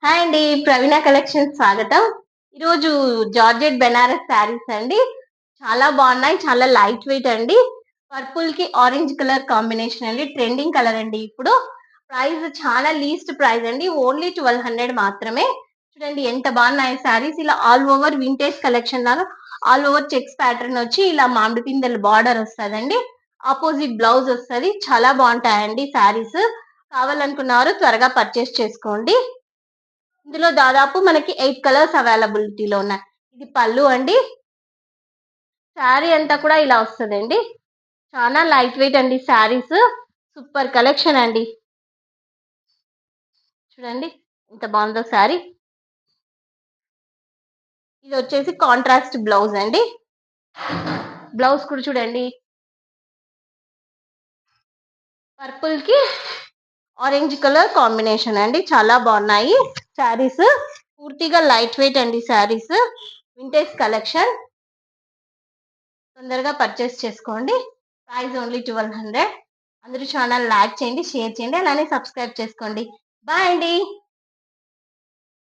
Hi అండి. ప్రవీణ collections స్వాగతం. ఈరోజు జార్జెట్ బెనారస్ శారీస్ అండి. చాలా బాగున్నాయి. చాలా లైట్ వెయిట్ అండి. పర్పుల్ కి ఆరెంజ్ కలర్ కాంబినేషన్ అండి. ట్రెండింగ్ కలర్ అండి ఇప్పుడు. ప్రైస్ చాలా లీస్ట్ ప్రైస్ అండి. ఓన్లీ 1200 మాత్రమే. చూడండి ఎంత బాగున్నాయి శారీస్. ఇలా ఆల్ ఓవర్ వింటేజ్ కలెక్షన్ లాగా ఆల్ ఓవర్ చెక్స్ ప్యాటర్న్ వచ్చి ఇలా మామిడి పిందెల బార్డర్ వస్తుందండి. ఆపోజిట్ బ్లౌజ్ వస్తుంది. చాలా బాగుంటాయండి శారీస్. కావాలనుకున్నవారు త్వరగా పర్చేస్ చేసుకోండి. ఇందులో దాదాపు మనకి 8 కలర్స్ అవైలబిలిటీలో ఉన్నాయి. ఇది పళ్ళు అండి. శారీ అంతా కూడా ఇలా వస్తుందండి. చాలా లైట్ వెయిట్ అండి శారీస్. సూపర్ కలెక్షన్ అండి. చూడండి ఎంత బాగుందో శారీ. ఇది వచ్చేసి కాంట్రాస్ట్ బ్లౌజ్ అండి. బ్లౌజ్ కూడా చూడండి పర్పుల్ కి ఆరెంజ్ కలర్ కాంబినేషన్ అండి. చాలా బాగున్నాయి శారీస్. పూర్తిగా లైట్ వెయిట్ అండి శారీస్. Vintage collection. తొందరగా పర్చేస్ చేసుకోండి. Price only 1200. అందరూ ఛానల్ లైక్ చేయండి, షేర్ చేయండి, అలానే సబ్స్క్రైబ్ చేసుకోండి. బాయ్ అండి.